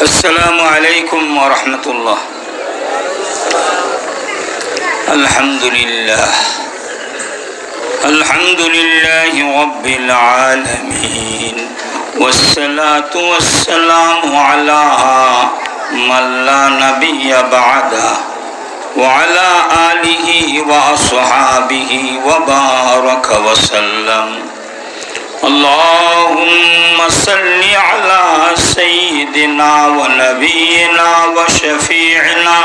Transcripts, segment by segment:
السلام عليكم ورحمة الله. الحمد لله رب العالمين، والصلاة والسلام على من لا نبي بعده وعلى آله وأصحابه وبارك وسلم. اللهم صل على سيدنا ونبينا وشفيعنا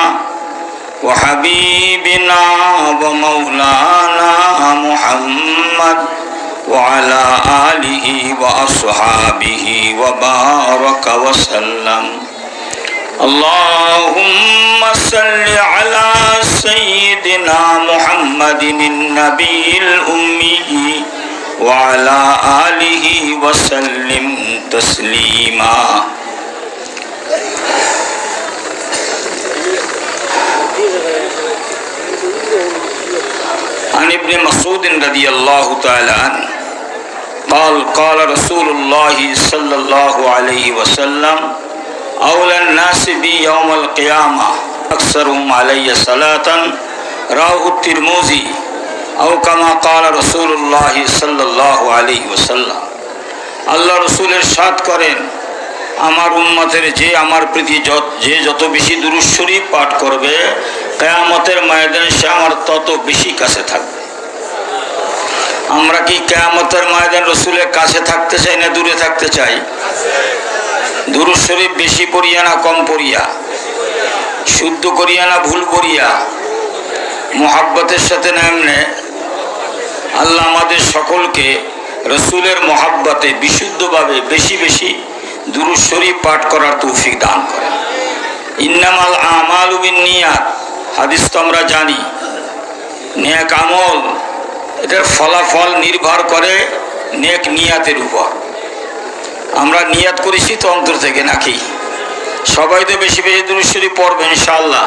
وحبيبنا ومولانا محمد وعلى آله وأصحابه وبارك وسلم. اللهم صل على سيدنا محمد النبي الأمي وعلى آله وسلم تسليما. عن ابن مسعود رضي الله تعالى عنه قال قال رسول الله صلى الله عليه وسلم أولى الناس بي يوم القيامة أكثرهم علي صلاة رواه الترمذي أو كما قال رسول الله صلى الله عليه وسلم. আল্লাহ রাসূল ইরশাদ করেন, আমার উম্মতের যে আমার প্রতি যে যত বেশি দুরূদ শরীফ পাঠ করবে কিয়ামতের ময়দানে সে আমার তত বেশি কাছে থাকবে। আমরা কি কিয়ামতের ময়দানে রাসূলের কাছে থাকতে চাই না দূরে থাকতে চাই? দুরূদ শরীফ বেশি পড়িয়া না কম পড়িয়া, শুদ্ধ করিয়া না ভুল করিয়া, মুহাব্বতের সাথে না এমনে? আল্লাহ আমাদের সকলকে রাসূলের মহব্বতে বিশুদ্ধভাবে বেশি বেশি দুরূদ শরীফ পাঠ করার তৌফিক দান করেন। ইন্নামাল আমালু বিন্নিয়াত, হাদিস তো আমরা জানি। নেক আমল এটার ফলাফল নির্ভর করে নেক নিয়াতের উপর। আমরা নিয়াত করেছি তো অন্তর থেকে নাকি? সবাই তো বেশি বেশি দুরূদ শরীফ পড়বে ইনশাআল্লাহ।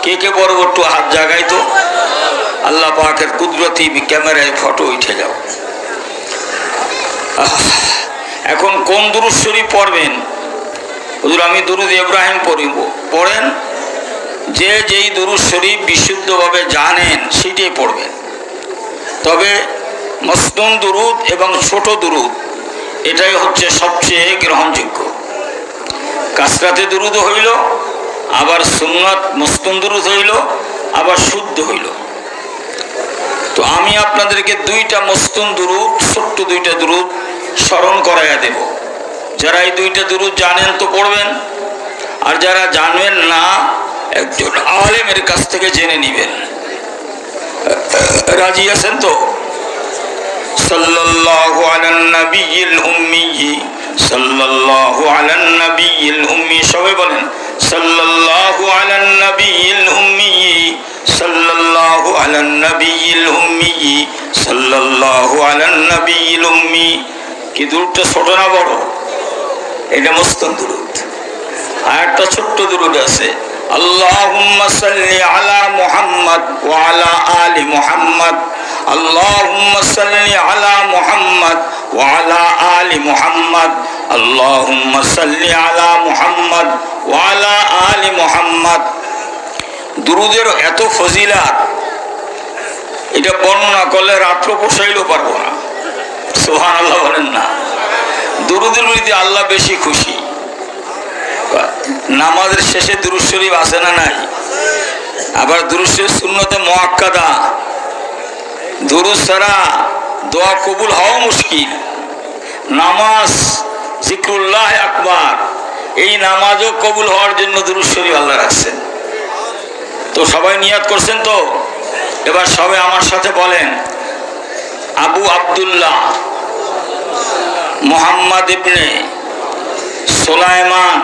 কে কে পড়ব একটু হাত জাগাই তো। আল্লাহ পাকের কুদরতি ক্যামেরায় ফটো উঠে যাও। এখন কোন দুরূদ শরীফ পড়বেন? হুজুর আমি দুরূদ ইব্রাহিম পড়িব। পড়েন, যে যেই দুরূদ শরীফ বিশুদ্ধভাবে জানেন সেটাই পড়বেন। তবে মসনুন দুরূদ এবং ছোট দুরূদ এটাই হচ্ছে সবচেয়ে গ্রহণযোগ্য। কাসরাতে দুরূদ হইল, আবার সুন্নাত মসনুন দুরূদ হইল, আবার শুদ্ধ হইল। তো আমি আপনাদেরকে দুইটা মসনুন দুরূদ, ছোট্ট দুইটা দুরূদ স্মরণ করাইয়া দেব। যারা এই দুইটা দুরূদ জানেন তো পড়বেন, আর যারা জানবেন না একজন আলেমের কাছ থেকে জেনে নেবেন। রাজি আছেন তো? সাল্লাল্লাহু আলান নবিয়্যিল উম্মি, সাল্লাল্লাহু আলান নবিয়্যিল উম্মি, সবাই বলেন সাল্লাল্লাহু আলান নবিয়্যিল উম্মি, সাল্লাল্লাহু আলান নবিয়্যিল উম্মি, সাল্লাল্লাহু আলান নবিয়্যিল উম্মি। কি দুরূদটা ছোট না বড়? এটা মসনুন দুরূদ। আর একটা ছোট্ট দুরূদ আছে, আল্লাহুম্মা সাল্লি আলা মুহাম্মদ ওয়া আলা আলি মুহাম্মদ, আল্লাহুম্মা সাল্লি আলা মুহাম্মদ ওয়া আলা আলি মুহাম্মদ, আল্লাহুম্মা সাল্লি আলা মুহাম্মদ ওয়া আলা আলি মুহাম্মদ। দুরূদের এত ফজিলাত, এটা বর্ণনা করলে রাত্র পোষাইলেও পারবো না। সুবহানাল্লাহ বলেন না? দুরূদের প্রতি আল্লাহ বেশি খুশি। নামাজের শেষে দুরূদ শরীফ আছে না নাই? আবার দুরূদ শরীফ সুন্নতে মুআক্কাদা। দুরূদ ছাড়া দোয়া কবুল হওয়া মুশকিল। নামাজ জিক্রুল্লাহ আকবার, এই নামাজও কবুল হওয়ার জন্য দুরূদ শরীফ আল্লাহ রাখছেন। তো সবাই নিয়াত করছেন তো? এবার সবাই আমার সাথে বলেন, আবু আব্দুল্লাহ মুহাম্মদ ইবনে সুলাইমান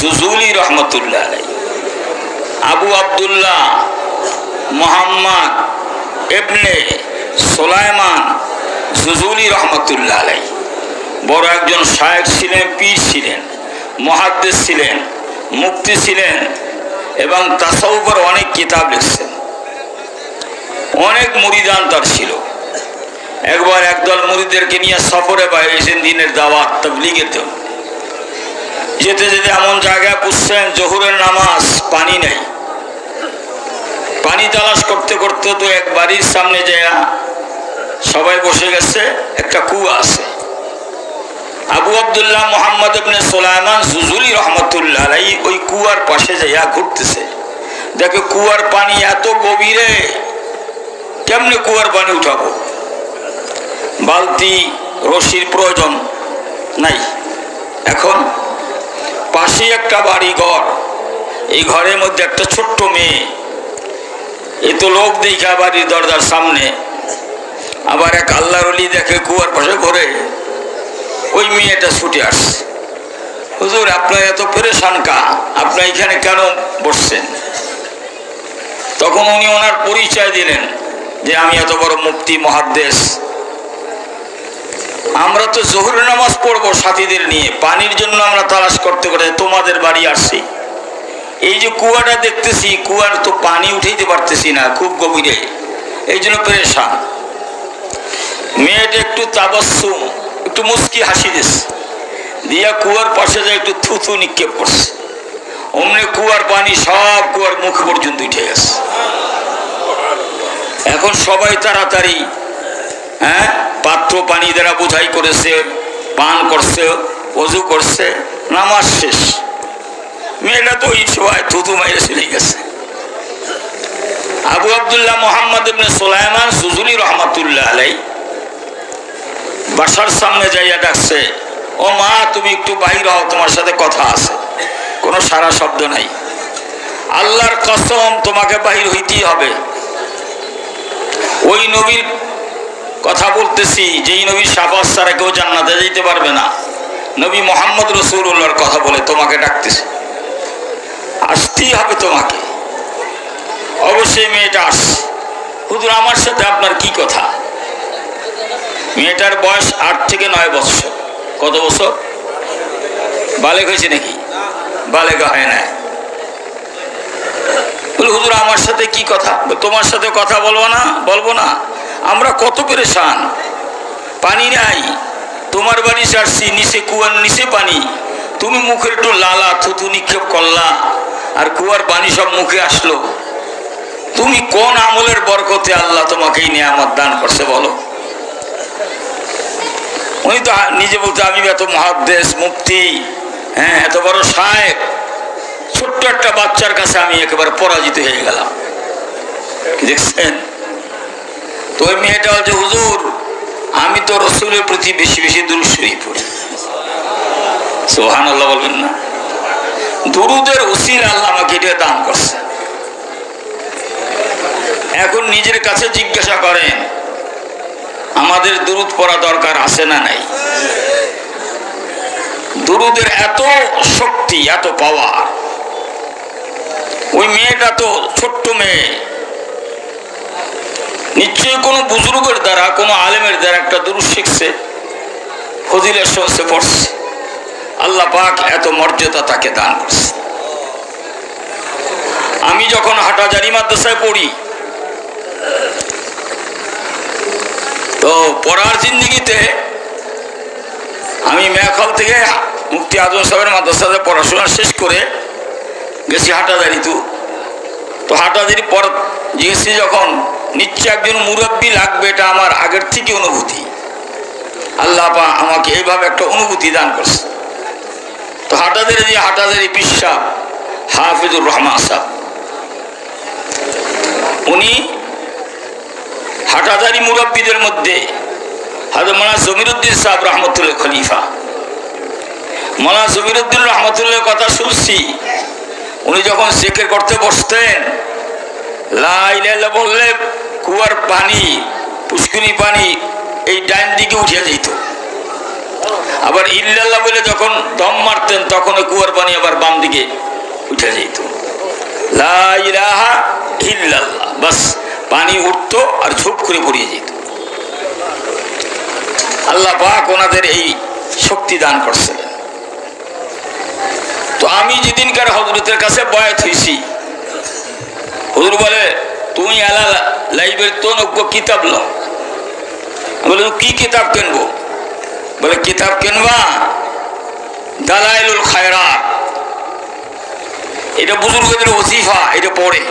জুজুলি রহমতুল্লাহ আলাইহি। আবু আব্দুল্লাহ মুহাম্মদ ইবনে সুলাইমান জুজুলি রহমতুল্লাহ আলাইহি বড় একজন শায়েখ ছিলেন, পীর ছিলেন, মুহাদ্দিস ছিলেন, মুফতি ছিলেন এবং তাসাউফের অনেক কিতাব লিখছেন। অনেক মুরিদান তার ছিল। একবার একদল মুরিদদেরকে নিয়ে সফরে বাইরেছেন দিনের দাওয়াত তাবলীগের জন্য। যেতে যেতে এমন জায়গায় পুষছেন জোহরের নামাজ, পানি নেই। পানি তালাশ করতে করতে তো এক বাড়ির সামনে যায় সবাই বসে গেছে, একটা কুয়া আছে। আবু আব্দুল্লাহ মুহাম্মদ ইবনে সুলাইমান জুজুলি রহমতুল্লাহ আলাইহি ওই কুয়ার পাশে যাইয়া ঘুরতেছে, দেখে কুয়ার পানি এত গভীরে, কেমনে কুয়ার পানি উঠাবো? বালতি রশির প্রয়োজন নাই। এখন পাশে একটা বাড়ি ঘর, এই ঘরের মধ্যে একটা ছোট্ট মেয়ে, এ তো লোক দেখা বাড়ির দরজার সামনে, আবার এক আল্লাহর ওলি দেখে কুয়ার পাশে ঘরে, ওই মেয়েটা ছুটে আসছে, হুজুর আপনার এত পেরেশান কা, আপনি এখানে কেন বসছেন? তখন উনি ওনার পরিচয় দিলেন যে আমি এত বড় মুফতি মুহাদ্দিস, আমরা তো জোহরের নামাজ পড়বো সাথীদের নিয়ে, পানির জন্য আমরা তালাশ করতে করতে তোমাদের বাড়ি আসছি। এই যে কুয়াটা দেখতেছি, কুয়ার তো পানি উঠাইতে পারতেছি না, খুব গভীরে, এই জন্য পেরেশান। মেয়েটা একটু তাবাসসুম, একটু মুস্কি হাসি দিচ্ছে, দিয়া কুয়ার পাশে যায় একটু থুথু নিক্ষেপ করছে, অমনি কুয়ার পানি সব কুয়ার মুখ পর্যন্ত উঠে গেছে। এখন সবাই তাড়াতাড়ি পাত্র পানি দ্বারা বোঝাই করেছে, পান করছে, ওযু করছে, নামাজ শেষ। মেয়েটা তো ওই সময় থুতু মাইরে চলে গেছে। আবু আব্দুল্লাহ মুহাম্মদ ইবনে সুলাইমান জুজুলি রহমতুল্লাহ আলাইহি বাসার সামনে যাইয়া ডাকছে, ও মা তুমি একটু বাইর হও, তোমার সাথে কথা আছে। কোনো সারা শব্দ নাই। আল্লাহর কসম তোমাকে বাহির হইতেই হবে। ওই নবীর কথা বলতেছি যেই নবীর শাফাত ছাড়া কেউ জান্নাতে যেতে পারবে না, নবী মুহাম্মদ রাসূলুল্লাহর কথা বলে তোমাকে ডাকতেছে, আসতেই হবে তোমাকে। অবশ্যই মেয়েটা আসছে, হুজুর আমার সাথে আপনার কি কথা? মেয়েটার বয়স 8 থেকে 9 বছর। কত বছর? বালেগ হয়েছে নাকি? বালেগা হয় না। বলে হুজুর আমার সাথে কি কথা? তোমার সাথে কথা বলবো না, আমরা কত পেরেশান, পানি নাই, তোমার বাড়ি আসছি, নিচে কুয়ার নিচে পানি, তুমি মুখের একটু লালা থুতু নিক্ষেপ করলা আর কুয়ার পানি সব মুখে আসলো, তুমি কোন আমলের বরকতে আল্লাহ তোমাকে এই নিয়ামত দান করছে বলো? উনি তো নিজে বলতে আমি এত মুহাদ্দিস মুফতি, এত বড় শায়েখ, ছোট্ট একটা বাচ্চার কাছে আমি একেবারে পরাজিত হয়ে গেলাম। দেখছেন তো ওই মেয়েটা বলছে, হুজুর আমি তো রাসূলের প্রতি বেশি বেশি দুরূদ শরীফ পড়ি। সুবহানাল্লাহ বলবেন না? দুরূদের উসিলা আল্লাহ আমাকে এটা দান করছে। এখন নিজের কাছে জিজ্ঞাসা করেন আমাদের দুরূদ পড়া দরকার আছে না নাই? দুরূদের এত শক্তি, এত পাওয়ার। ওই মেয়েটা তো ছোট্ট মেয়ে, নিশ্চয়ই কোনো বুজুর্গের দ্বারা, কোনো আলেমের দ্বারা একটা দুরূদ শিখছে, ফজিলত শুনছে, পড়ছে, আল্লাহ পাক এত মর্যাদা তাকে দান করছে। আমি যখন হাটাজারি মাদ্রাসায় পড়ি তো পড়ার জিন্দিগিতে আমি মেয়াখাল থেকে মুফতি আজম সাহেবের মাদ্রাসাতে পড়াশোনা শেষ করে গেছি হাটাজারি। তো হাটাজারি পর গিয়েছি যখন, নিশ্চয় একজন মুরব্বী লাগবে, এটা আমার আগের থেকে অনুভূতি। আল্লাহ পাক আমাকে এইভাবে একটা অনুভূতি দান করছে। তো হাটাজারি পীর সাহেব হাফিজুর রহমান সাহেব, উনি হাটাজারি মুরব্বীদের মধ্যে হযরত মাওলানা জমিরুদ্দিন সাহেব রহমতুল্লাহ খলিফা। মাওলানা জমিরুদ্দিন রহমতুল্লাহর কথা শুনছি, উনি যখন জিকির করতে বসতেন, লা ইলাহা ইল্লাল্লাহ বললে কুয়ার পানি, পুষ্করিণী পানি এই ডান দিকে উঠে যেত, আবার ইল্লাল্লাহ বলে যখন দম মারতেন তখন কুয়ার পানি আবার বাম দিকে উঠে যেত। লা ইলাহা ইল্লাল্লাহ, বাস পানি উঠতো আর ঝুপ করে পড়িয়ে যেত। আল্লাহ পাক ওনাদের এই শক্তি দান করছে। তো আমি যেদিনকার হযরতের কাছে বয়াত হয়েছি, হুজুর বলে তুমি এলা লাইব্রেরি তো নব্বো কিতাব লো। বলে কি কিতাব কিনবো? বলে কিতাব কিনবা দালাইলুল খায়রাত, এটা বুজুর্গদের ওজিফা, এটা পড়ে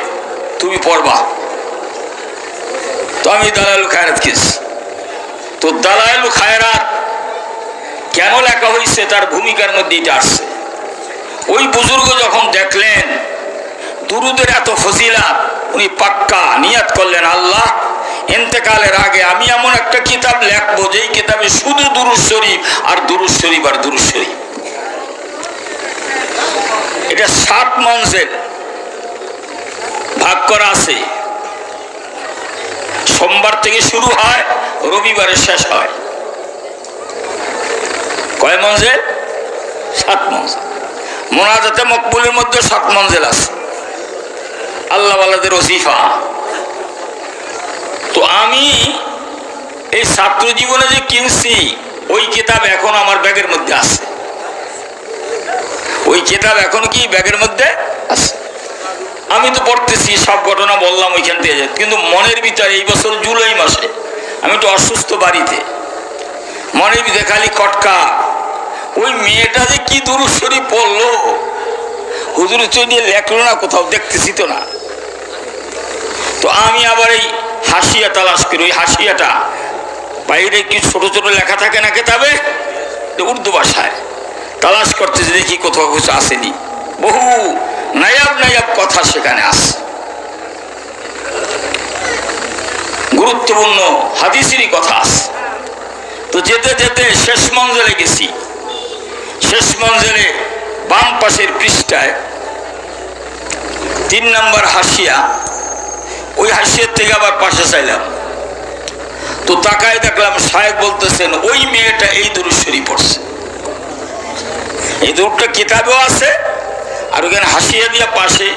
তুমি পড়বা। তো আমি দালাইলুল খায়রাত কিনছি। তো দালাইলুল খায়রাত কেন লেখা হয়েছে তার ভূমিকার মধ্যে এটা আসছে। ওই বুজুর্গ যখন দেখলেন দুরুদের এত ফজিলাত, উনি পাক্কা নিয়াত করলেন, আল্লাহ ইন্তেকালের আগে আমি এমন একটা কিতাব লেখবো যেই কিতাবে শুধু দুরূদ শরীফ আর দুরূদ শরীফ আর দুরূদ শরীফ। এটা 7 মঞ্জিল ভাগ করা আছে। সোমবার থেকে শুরু হয়, রবিবারে শেষ হয়। কয় মঞ্জিল? 7 মঞ্জিল। মোনাজাতে মকবুলের মধ্যে 7 মঞ্জিল আছে, আল্লাহ ওয়ালাদের ওজিফা। তো আমি এই ছাত্র জীবনে যে কিনছি ওই কিতাব এখন আমার ব্যাগের মধ্যে আছে। ওই কিতাব এখন কি ব্যাগের মধ্যে আছে। আমি তো পড়তেছি, সব ঘটনা বললাম ওইখান থেকে, কিন্তু মনের ভিতরে এই বছর জুলাই মাসে আমি একটু অসুস্থ বাড়িতে, মনের ভিতরে খালি কটকা, ওই মেয়েটা যে কি দুরূদ শরীফ পড়লো, হুজুর নিয়ে লেখলো না কোথাও, দেখতেছি তো না। তো আমি আবার এই হাসিয়া তালাশ করি। ওই হাসিয়াটা বাইরে কি ছোট ছোট লেখা থাকে না কেতাবে, উর্দু ভাষায় তালাশ করতেছি, দেখি কোথাও কিছু আসেনি। বহু নায়াব নায়াব কথা সেখানে আছে, গুরুত্বপূর্ণ হাদিসেরই কথা আছে। তো যেতে যেতে শেষ মঞ্জিলে গেছি। শেষ মঞ্জিলে বাম পাশের পৃষ্ঠায় 3 নম্বর হাসিয়া, ওই হাসিয়ার থেকে আবার পাশে চাইলাম, তো তাকায় দেখলাম সাহেব বলতেছেন ওই মেয়েটা এই দুরূদ শরীফ পড়ছে। এই দুরূদটা কিতাবেও আছে, আর ওখানে হাসিয়া দিয়া পাশে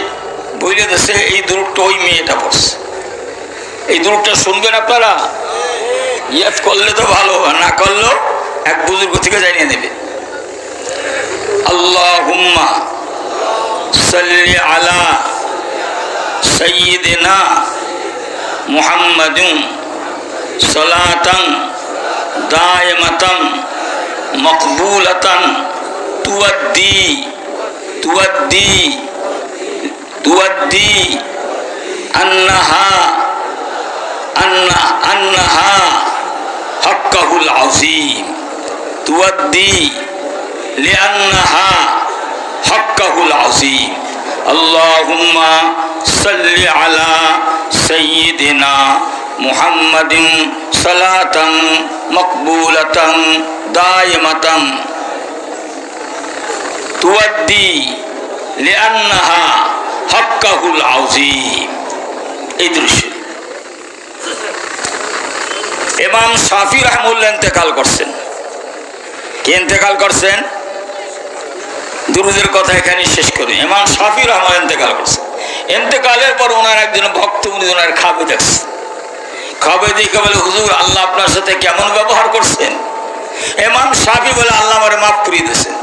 বইলে দিয়েছে এই দুরূদটা ওই মেয়েটা পড়ছে। এই দুরূদটা শুনবেন আপনারা, ইয়াদ করলে তো ভালো, না করলেও এক বুজুর্গ থেকে জানিয়ে নেবে। আল্লাহুম্মা সাল্লি আলা সাইয়্যিদিনা মুহাম্মাদিন সালাতান দায়মাতান মাকবুলাতান তুয়াদ্দি আন্নাহা হাক্কাহুল আযীম, তুয়াদ্দি লিআন্নাহা হাক্কাহুল আযীম। আল্লাহুম্মা সাল্লি আলা সাইয়্যিদিনা মুহাম্মাদিন সালাতান মাকবুলাতান দায়মাতান তুয়াদ্দি লিআন্নাহা হাক্কাহুল আযীম। এই দৃশ্য ইমাম শাফি রাহমাতুল্লাহ ইন্তেকাল করছেন। কে ইন্তেকাল করছেন? দুরুদের কথা এখানে শেষ করি। ইমাম শাফি রাহমাতুল্লাহ ইন্তেকাল করছেন। ইন্তেকালের পর ওনার একজন ভক্ত উনি ওনার খাবে দেখছেন। খাবে দেখে বলে, হুজুর আল্লাহ আপনার সাথে কেমন ব্যবহার করছেন? ইমাম শাফি বলে, আল্লাহ আমারে মাফ করে দিয়েছেন।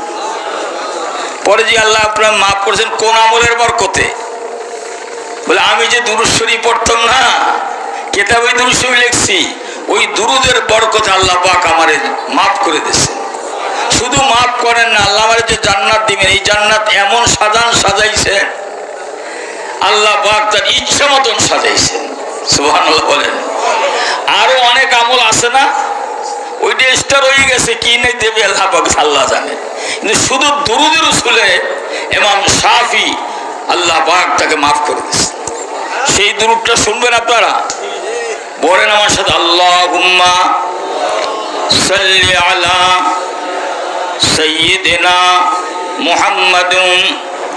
পরে যে আল্লাহ আপনার মাফ করেছেন কোন আমলের বরকতে? বলে আমি যে দুরূদ শরীফ পড়তাম না, কিতাবে দুরূদ শরীফ লিখছি, ওই দুরুদের বরকতে আল্লাহ পাক আমারে মাফ করে দিয়েছেন। শুধু মাফ করেন না, আল্লাহ আমারে যে জান্নাত দিবেন, এই জান্নাত এমন সাজাইছেন, আল্লাহ পাক তার ইচ্ছা মতন সাজাইছেন। সুবহানাল্লাহ বলেন। আরো অনেক আমল আছে না, ওইটা স্টার হয়ে গেছে, কি নেই দেবে আল্লাহ পাক আল্লাহ জানে। কিন্তু শুধু দুরুদের রাসূলে ইমাম শাফি আল্লাহ পাক তাকে মাফ করে দিয়েছেন। সেই দুরুদটা শুনবেন আপনারা, বলেন আমার সাথে, আল্লাহুম্মা সাল্লি আলা সাইয়্যিদিনা মুহাম্মাদিন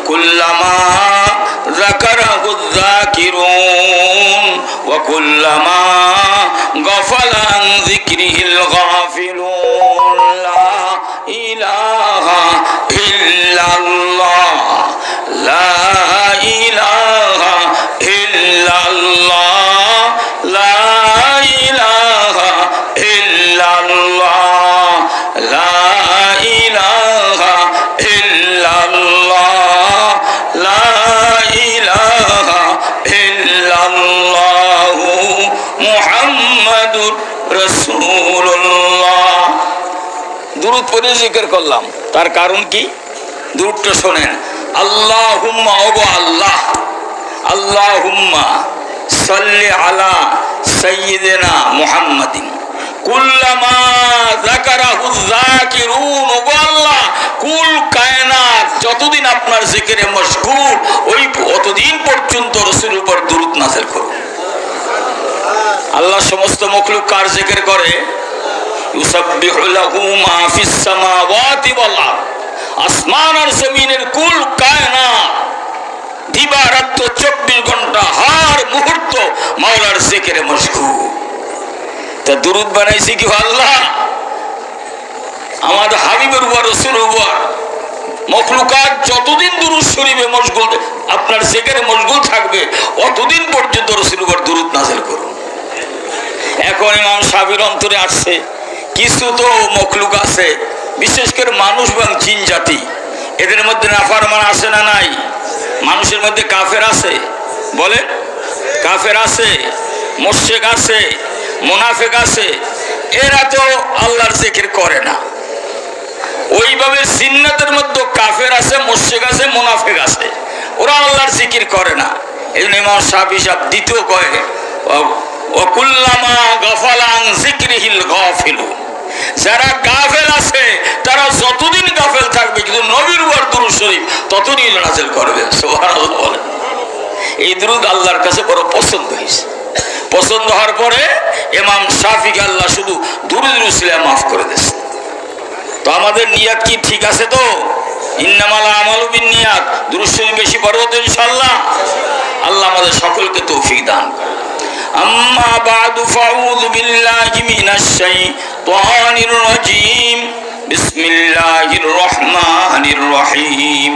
কুল্লামা যাকারাহু যাকিরুন ওয়া কুল্লামা গাফালা আন যিকরিহিল গাফিলুন। লা ইলাহা ইল্লাল্লাহ, লা ইলাহা ইল্লাল্লাহ, লা ইলাহা ইল্লাল্লাহ, লা ইলাহা ইল্লাল্লাহ, লা ইলাহা ইল্লাল্লাহ মুহাম্মাদুর রাসূলুল্লাহ। দুরূদ পড়ে জিকির করলাম, তার কারণ কি? দুরূদটা শোনেন। আল্লাহুম্মা ওগো আল্লাহ, আল্লাহুম্মা সাল্লি আলা সাইয়্যিদিনা মুহাম্মাদিন কুল্লামা যাকারাহু যাকিরুন। ওগো আল্লাহ, কুল কায়নাত যতদিন আপনার জিকিরে মশগুল ওই অতদিন পর্যন্ত রাসূলের উপর দরুদ নাযিল করুন। আল্লাহ সমস্ত মখলুক কার জিকির করে? ইউসাব্বিহু লাহু মা ফিস সামাওয়াতি ওয়াল আরদ। আসমান আর জমিনের কুল কায়নাত দিবারাত্র 24 ঘন্টা হার মুহূর্ত মাওলার জিকিরে মশগুল। তা দুরূদ বানাইছি কি আল্লাহ? আমাদের হাবিবের উপর, রাসূলের উপর মখলুকাত যতদিন দুরূদ শরীফে মশগুল, আপনার জিকিরে মশগুল থাকবে অতদিন পর্যন্ত রাসূলের উপর দুরূদ নাযিল করুন। এখন ইমাম শাফির অন্তরে আসছে কিছু তো মখলুক আছে, বিশেষ করে মানুষ এবং জিন জাতি, এদের মধ্যে নাফরমান আছে না নাই? মানুষের মধ্যে কাফের আছে, বলে কাফের আছে, মুশরিক আছে, মুনাফিক আছে। এরা তো আল্লাহর জিকির করে না। ওইভাবে জিন্নাতের মধ্যে কাফের আছে, মুশরিক আছে, মুনাফিক আছে, ওরা আল্লাহর জিকির করে না। এই জন্য ইমাম শাফি সাহেব দ্বিতীয় কয় ওয়াকুল্লামা গাফালা আন যিকরিহিল গাফিলুন। যারা গাফেল আছে তারা যতদিন গাফেল থাকবে কিন্তু নবীর উপর দুরূদ শরীফ ততদিন নাযিল করবে। সুবহানাল্লাহ বলেন। এই দুরূদ আল্লাহর কাছে বড় পছন্দ হয়েছে। পছন্দ হওয়ার পরে ইমাম শাফিকে আল্লাহ শুধু দুরূদ উসিলায় মাফ করে দিয়েছে। তো আমাদের নিয়াত কি ঠিক আছে? তো ইন্নামাল আমালু বিন্নিয়াত, দুরূদ শরীফ বেশি পড়ব তো ইনশাআল্লাহ। আল্লাহ আমাদের সকলকে তৌফিক দান করেন। আম্মা বা'দু ফাউযু বিল্লাহি মিনাশ শাইতানির রাজীম। বিসমিল্লাহির রহমানির রহিম।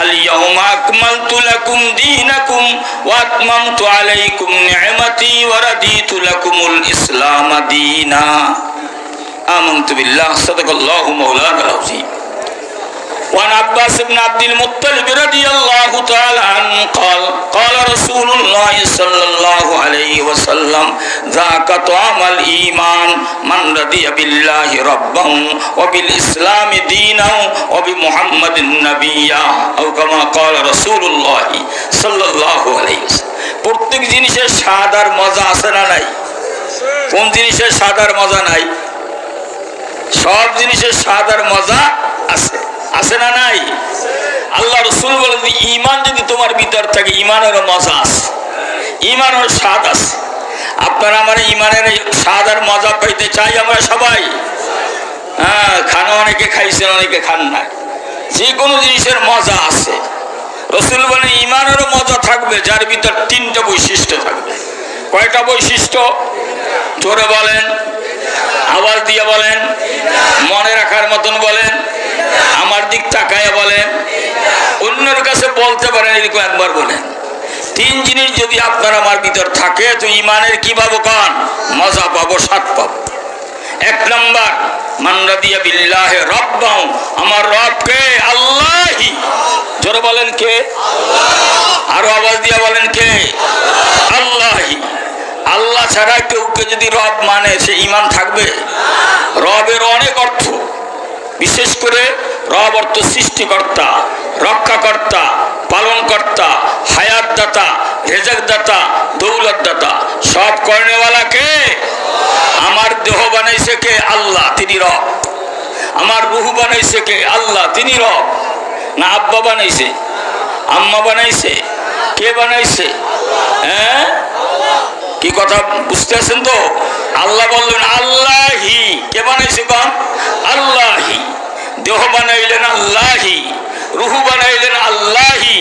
আল ইয়াউমা আকমালতু লাকুম দীনাকুম ওয়া আতমামতু আলাইকুম নি'মাতি ওয়া রাদিতু লাকুমুল ইসলাম দীনা। আমানতু বিল্লাহি সাদাকাল্লাহু মাওলানাল আযীম। وعن عباس بن عبد المطلب رضي الله تعالى عنه قال قال رسول الله صلى الله عليه وسلم ذاك طعام الإيمان من رضي بالله ربا وبالإسلام دينا وبمحمد نبيا أو كما قال رسول الله صلى الله عليه وسلم। প্রত্যেক জিনিসের স্বাদ আর মজা আছে না নাই? কোন জিনিসের স্বাদ আর মজা নাই? সব জিনিসের স্বাদ আর মজা আছে, আছে না নাই? আল্লাহ রাসূল বলেন ঈমান যদি তোমার ভিতর থাকে ঈমানেরও মজা আছে, ঈমানের স্বাদ আছে। আপনারা আমার ঈমানের স্বাদ আর মজা পাইতে চাই আমরা সবাই। হ্যাঁ, খানা অনেকে খাইছেন, অনেকে খান না। যে কোনো জিনিসের মজা আছে। রাসূল বলেন ঈমানেরও মজা থাকবে যার ভিতর তিনটা বৈশিষ্ট্য থাকবে। কয়টা বৈশিষ্ট্য? জোরে বলেন, আওয়াজ দিয়ে বলেন, মনে রাখার মতন বলেন, আমার দিক তাকায়া বলেন, অন্যের কাছে বলতে পারেন, এরকম একবার বলেন। তিন জিনিস যদি আপনার আমার ভিতর থাকে তো ঈমানের কি পাবো? কান মজা পাবো, স্বাদ পাবো। এক নম্বর, মান রাদিয়া বিল্লাহি রাব্বান, আমার রব কে? আল্লাহি। জোরে বলেন কে? আল্লাহ। আরো আওয়াজ দিয়ে বলেন কে? আল্লাহি। আল্লাহ ছাড়া কেউকে যদি রব মানে সে ঈমান থাকবে? রবের অনেক অর্থ, বিশেষ করে রব অর্থ সৃষ্টিকর্তা, রক্ষাকর্তা, পালনকর্তা, হায়াত দাতা, রেজাক দাতা, দৌলত দাতা, সব কর্নেওয়ালা কে? আমার দেহ বানাইছে কে? আল্লাহ, তিনি রব। আমার রুহ বানাইছে কে? আল্লাহ, তিনি রব। না আব্বা বানাইছে, আম্মা বানাইছে, কে বানাইছে? হ্যাঁ, কি কথা বুঝতেছেন তো? আল্লাহ বললেন আল্লাহি। কে বানাইছে? কোন? আল্লাহি। দেহ বানাইলেন আল্লাহি, রুহু বানাইলেন আল্লাহি,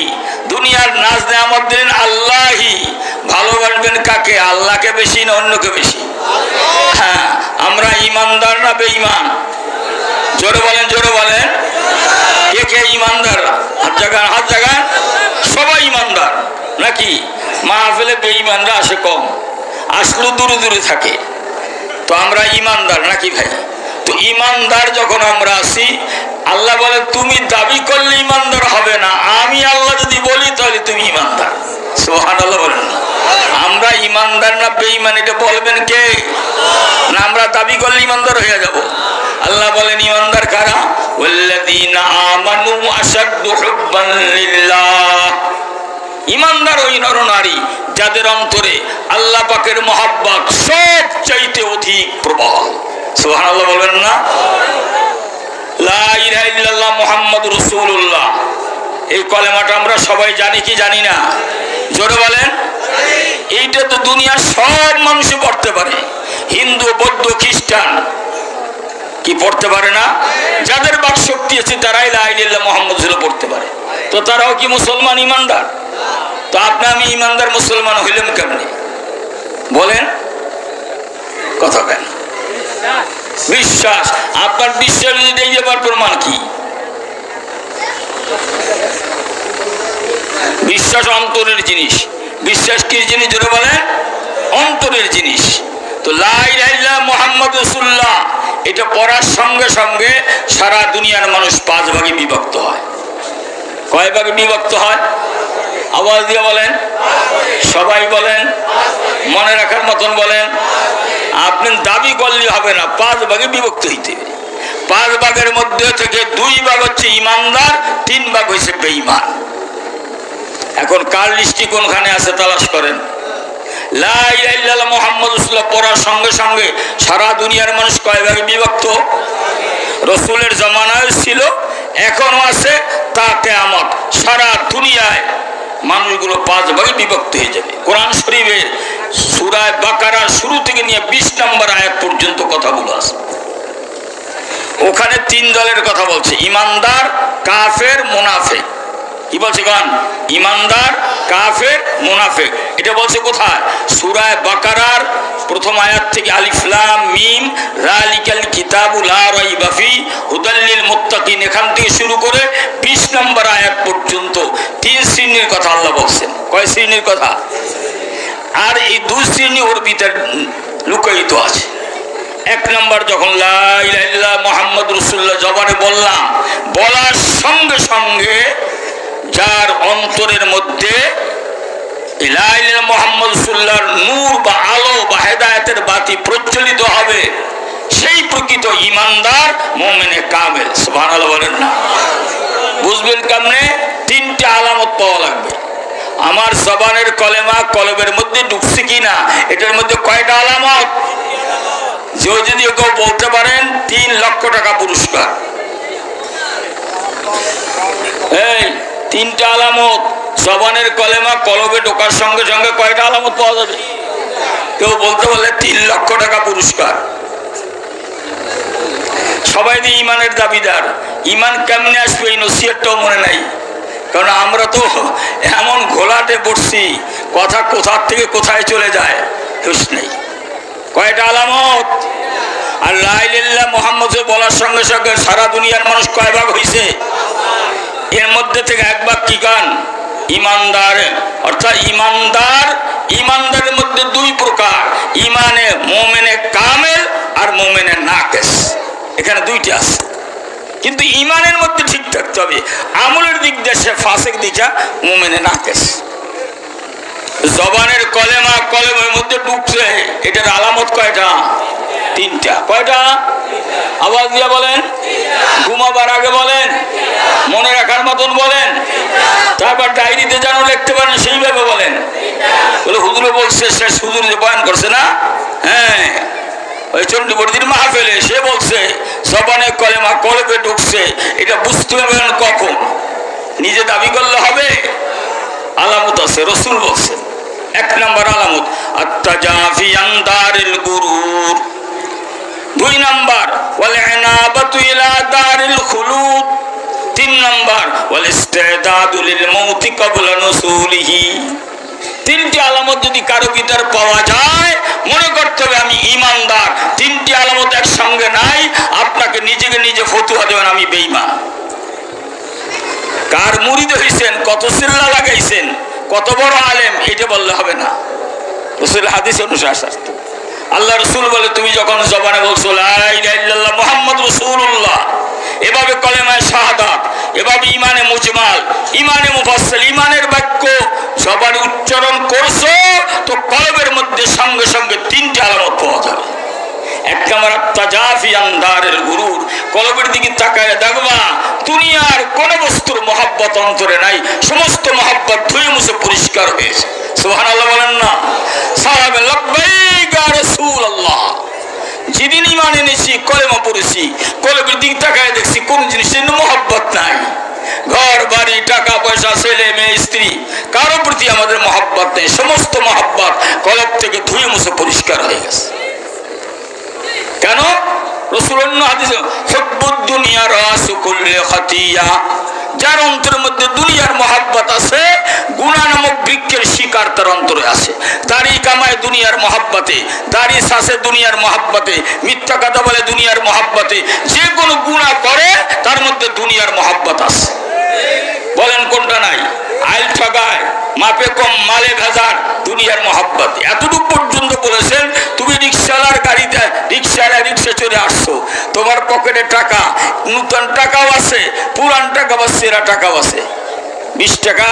দুনিয়ার নাজ নেয়ামত দিলেন আল্লাহি। ভালোবাসবেন কাকে? আল্লাহকে বেশি না অন্যকে বেশি? হ্যাঁ, আমরা ইমানদার না বেঈমান? জোরে বলেন, জোরে বলেন। কে কে ইমানদার? হাত জাগান, হাত জাগান। সবাই ইমানদার নাকি? মাহফিলে বেঈমানরা আসে কম, আসলেও দূরে দূরে থাকে। তো আমরা ইমানদার নাকি ভাই? তো ইমানদার যখন আমরা আছি, আল্লাহ বলে তুমি দাবি করলে ইমানদার হবে না, আমি আল্লাহ যদি বলি তাহলে তুমি ইমানদার। সুবহানাল্লাহ বলেন। আমরা ইমানদার না বেঈমান এটা বলবেন কে? না আমরা দাবি করলে ইমানদার হয়ে যাব? আল্লাহ বলেন ইমানদার কারা? ওয়াল্লাযীনা আমানু আশাদ্দু হুব্বান লিল্লাহ। ঈমানদার ওই নরনারী যাদের অন্তরে আল্লাহ পাকের মহব্বত সবচাইতে অধিক প্রবল। সুবহানাল্লাহ বলবেন না? লা ইলাহা ইল্লাল্লাহ মুহাম্মাদুর রাসূলুল্লাহ, এই কলেমাটা আমরা সবাই জানি কি জানি না? জোরে বলেন। এইটা তো দুনিয়ার সব মানুষই পড়তে পারে, হিন্দু, বৌদ্ধ, খ্রিস্টান কি পড়তে পারে না? যাদের বাক শক্তি আছে তারাই লা ইলাহা ইল্লাল্লাহ মুহাম্মাদুর রাসূলুল্লাহ পড়তে পারে। তো তারাও কি মুসলমান, ঈমানদার? তো আপনি আমি ঈমানদার মুসলমান হইলাম কেমনি বলেন? কথা কেন? বিশ্বাস। আপনার বিশ্বাস এই যাবার প্রমাণ কি? বিশ্বাস অন্তরের জিনিস। বিশ্বাস কি জিনিস জোরে বলেন? অন্তরের জিনিস। তো লা ইলাহা ইল্লাল্লাহ মুহাম্মাদুর রাসূলুল্লাহ এটা পড়ার সঙ্গে সঙ্গে সারা দুনিয়ার মানুষ 5 ভাগে বিভক্ত হয়। কয় ভাগে বিভক্ত হয়? আওয়াজ দিয়ে বলেন, সবাই বলেন, মনে রাখার মতন বলেন। আপনি দাবি করলে হবে না, 5 ভাগে বিভক্ত হইতে হবে। 5 ভাগের মধ্যে থেকে 2 ভাগ হচ্ছে ঈমানদার, 3 ভাগ হয়েছে বেঈমান। এখন কার লিস্টি কোনখানে আছে তালাশ করেন। লা ইলাহা ইল্লাল্লাহ মুহাম্মাদুর রাসূলুল্লাহ পড়ার সঙ্গে সঙ্গে সারা দুনিয়ার মানুষ কয় ভাগে বিভক্ত? রসুলের জামানায় ছিল, এখনো আছে, তা কিয়ামত সারা দুনিয়ায় মানুষগুলো 5 ভাগে বিভক্ত হয়ে যাবে। কোরআন শরীফের সূরা বাকারার শুরু থেকে নিয়ে 20 নম্বর আয়াত পর্যন্ত কথাগুলো আছে। ওখানে 3 দলের কথা বলছে, ঈমানদার, কাফের, মুনাফিক। কি বলছে গান? ঈমানদার, কাফের, মুনাফিক। এটা বলছে কোথায়? সূরা বাকারার প্রথম আয়াত থেকে আলিফ লাম মিম যালিকাল কিতাবু লা রাইবা ফি হুদাল লিল মুত্তাকিন, এখান থেকে শুরু করে 20 নম্বর আয়াত পর্যন্ত 3 শ্রেণীর কথা আল্লাহ বলছেন। কয় শ্রেণীর কথা? আর এই 2 শ্রেণী ওর ভিতরে লুকায়িত আছে। 1 নম্বর, যখন লা ইলাহা ইল্লাল্লাহ মুহাম্মাদুর রাসূলুল্লাহ জবানে বললাম, বলার সঙ্গে সঙ্গে যার অন্তরের মধ্যে লা ইলাহা ইল্লাল্লাহ মুহাম্মাদুর রাসূলুল্লাহর নূর বা আলো বা হেদায়েতের বাতি প্রজ্বলিত হবে, সেই প্রকৃত ঈমানদার, মুমিনে কামেল। সুবহানাল্লাহ বলেন না? বুঝবেন কেমনে? 3টা আলামত পাওয়া লাগবে। আমার জবানের কলেমা কলবের মধ্যে ঢুকছে কিনা, এটার মধ্যে কয়টা আলামত? যদি কেউ বলতে পারেন 3 লক্ষ টাকা পুরস্কার। এই 3টা আলামত জবানের কলেমা কলবে ঢোকার সঙ্গে সঙ্গে কয়টা আলামত পাওয়া যাবে? কেউ বলতে বললে 3 লক্ষ টাকা পুরস্কার। সবাই দিয়ে ইমানের দাবিদার। ইমান কেমনে আসবে এই নসিহতটাও মনে নাই, কারণ আমরা তো এমন ঘোলাটে পড়ছি, কথা কোথার থেকে কোথায় চলে যায় হুঁশ নেই। কয়টা আলামত? আর লা ইলাহা ইল্লাল্লাহ মুহাম্মদ বলার সঙ্গে সঙ্গে সারা দুনিয়ার মানুষ কয় ভাগ হয়েছে? এর মধ্যে থেকে 1 ভাগ কি গান? ঈমানদার। অর্থাৎ ঈমানদারের মধ্যে 2 প্রকার, ঈমানে মুমিনে কামেল আর মুমিনে নাকিস। এখানে 2টি আছে, কিন্তু ঈমানের মধ্যে ঠিক থাকতে হবে। আমলের দিক দিয়ে সে ফাসিক, দিকা মুমিনে নাকিস। জবানের কলেমা কলমের মধ্যে ঢুকছে, এটার আলামত কয়টা? 3টা। কয়টা? আওয়াজ দিয়ে বলেন, ঘুমাবার আগে বলেন, মনে রাখার মতন বলেন, তারপর ডায়েরিতে যেন লিখতে পারেন সেইভাবে বলেন। বলে হুজুরে বলছে, সে হুজুর যে বয়ান করছে না, হ্যাঁ, ওই চণ্ডীবর্দির মাহফিলে সে বলছে জবানে কলেমা কলবে ঢুকছে। এটা বুঝতে হবে কখন? নিজে দাবি করলে হবে? আলামত আছে, রসুল বলছেন। 1 নম্বর আলামত আত্তাজাফি আন দারিল গুরুর। 2 নম্বর ওয়াল ইনাবাতু ইলা দারিল খুলুদ। 3 নম্বর ওয়াল ইস্তিদাদু লিল মাউতি ক্বাবলা নুসুলিহি। 3টি আলামত যদি কারো ভিতরে পাওয়া যায়, মনে করতে হবে আমি ঈমানদার। 3টি আলামত একসঙ্গে নাই, আপনাকে নিজেকে নিজে ফতুয়া দেবেন আমি বেঈমান। কার মুরিদ হইছেন, কত সিল্লা লাগাইছেন, কত বড় আলেম, এটা বললে হবে না। রাসূল হাদিস অনুসারে শাস্ত্র, আল্লাহ রাসূল বলে, তুমি যখন জবানে বলছো লা ইলাহা ইল্লাল্লাহ মুহাম্মাদুর রাসূলুল্লাহ, এভাবে কলেমায়ে শাহাদাত, এভাবে ঈমানে মুজমাল, ঈমানে মুফাসসাল, ঈমানের বাক্য জবানে উচ্চারণ করছো, তো কলবের মধ্যে সঙ্গে সঙ্গে 3টি আলামত পাওয়া যাবে। 1 নম্বর তাজাফিয়ান দারেল গুরুর, কলবের দিকে তাকায় দেখবা দুনিয়ার কোন বস্তুর মহব্বত অন্তরে নাই, সমস্ত মহব্বত ধুয়ে মুছে পরিষ্কার হয়েছে। সুবহানাল্লাহ বলেন না? সাহাবে লাব্বাইক ইয়া রাসূলুল্লাহ, যেদিন ঈমান এনেছি, কলেমা পড়েছি, কলবের দিকে তাকায় দেখছি কোন জিনিসের মহব্বত নাই। ঘর বাড়ি টাকা পয়সা ছেলে মেয়ে স্ত্রী কারো প্রতি আমাদের মহব্বত নেই, সমস্ত মহব্বত কলব থেকে ধুয়ে মুছে পরিষ্কার হয়ে গেছে। কেন? রাসূলুল্লাহ হাদিসে হুব্বুদ দুনিয়া রাসু কুল্লি খাতিয়া, যার অন্তরের মধ্যে দুনিয়ার মহব্বত আছে, গুনাহ নামক বৃক্ষের শিকার তার অন্তরে আছে। দাড়ি কামায় দুনিয়ার মহব্বতে, দাড়ি শাসে দুনিয়ার মহব্বতে, মিথ্যা কথা বলে দুনিয়ার মহব্বতে, যে কোনো গুনাহ করে তার মধ্যে দুনিয়ার মহব্বত আছে। বলেন কোনটা নাই? আইল ঠগায়, মাপে কম, মালে ভেজার, দুনিয়ার মহব্বত। এতটুকু পর্যন্ত বলেছেন, তুমি রিক্সাওয়ালার গাড়িতে রিক্সা চড়ে আসছো, তোমার পকেটে টাকা, নতুন টাকাও আছে, পুরান টাকা বা সেরা টাকাও আছে। 20 টাকা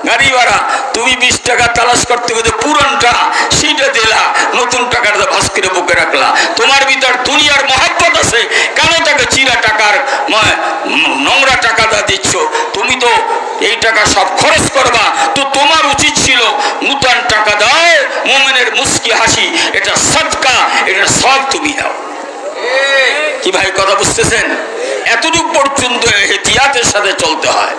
গাড়ি ভাড়া, তুমি 20 টাকা তালাশ করতে গেলে পুরানটা সেইটা দিলা, নতুন টাকাটা ভাস করে বুকে রাখলা। তোমার ভিতর দুনিয়ার মহব্বত আছে, কেন তাকে চিরা টাকার নোংরা টাকাটা দিচ্ছ? তুমি তো এই টাকা সব খরচ করবা, তো তোমার উচিত ছিল নতুন টাকা দাও, মুমিনের মুস্কি হাসি, এটা সাদকা, এটা সব তুমি দাও। কি ভাই কথা বুঝতেছেন? এতটুকু পর্যন্ত এহতিয়াতের সাথে চলতে হয়।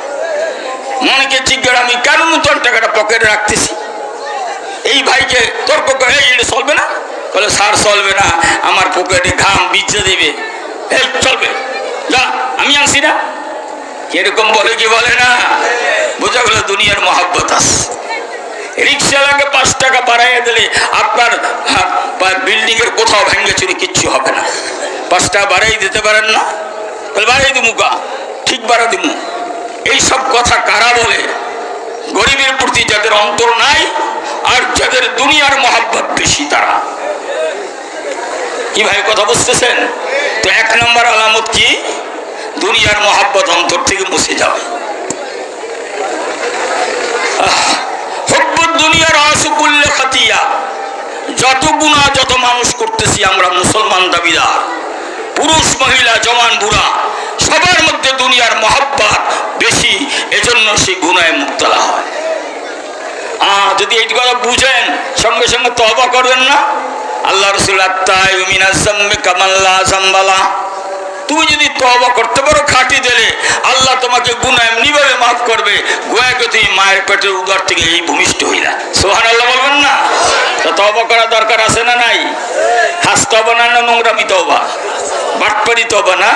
মনেকে জিজ্ঞাসা, আমি কেন নতুন টাকাটা পকেটে রাখতেছি? এই ভাইকে তর্ক করে, এটা চলবে না? বলে স্যার চলবে না, আমার পকেটে ঘাম বিজে দেবে। এই চলবে, যা আমি আনছি না, এরকম বলে কি বলে না? বোঝা গেল দুনিয়ার মহব্বত আছে। রিক্সাওয়ালাকে 5 টাকা বাড়াইয়া দিলে আপনার বিল্ডিং এর কোথাও ভেঙে চুরি কিচ্ছু হবে না। 5 টাকা বাড়াই দিতে পারেন না? বলে বাড়াই দিমু, কা ঠিক বাড়া দিমু। এইসব কথা কারা বলে? গরিবের প্রতি যাদের অন্তর নাই আর যাদের দুনিয়ার মহব্বত বেশি, তারা। কি ভাই কথা বুঝতেছেন? তো 1 নম্বর আলামত কি? দুনিয়ার মহব্বত অন্তর থেকে মুছে যাবে। হুব্বুদ দুনিয়া রাসু কুল্লি খাতিয়া, যত গুনাহ যত মানুষ করতেছি আমরা মুসলমান দাবিদার, পুরুষ মহিলা জওয়ান বুড়া সবার মধ্যে দুনিয়ার মহব্বত বেশি, এজন্য সেই গুনাহে মুবতলা হয়। যদি এই কথা বুঝেন, সঙ্গে সঙ্গে তওবা করবেন না। আল্লাহ রাসূল আত-তাইবু মিনাজ যামবি কামান লা যামবালা, তুমি যদি তওবা করতে পারো খাঁটি দিলে, আল্লাহ তোমাকে গুনাহ এমনিভাবে মাফ করবে গোয়াকে তুমি মায়ের পেটের উদর থেকে এই ভূমিষ্ঠ হইলা। সুবহানাল্লাহ বলবেন না? তো তওবা করা দরকার আছে না নাই? হাস তওবা না, নোংরামি তওবা, বাটপারি তওবা না,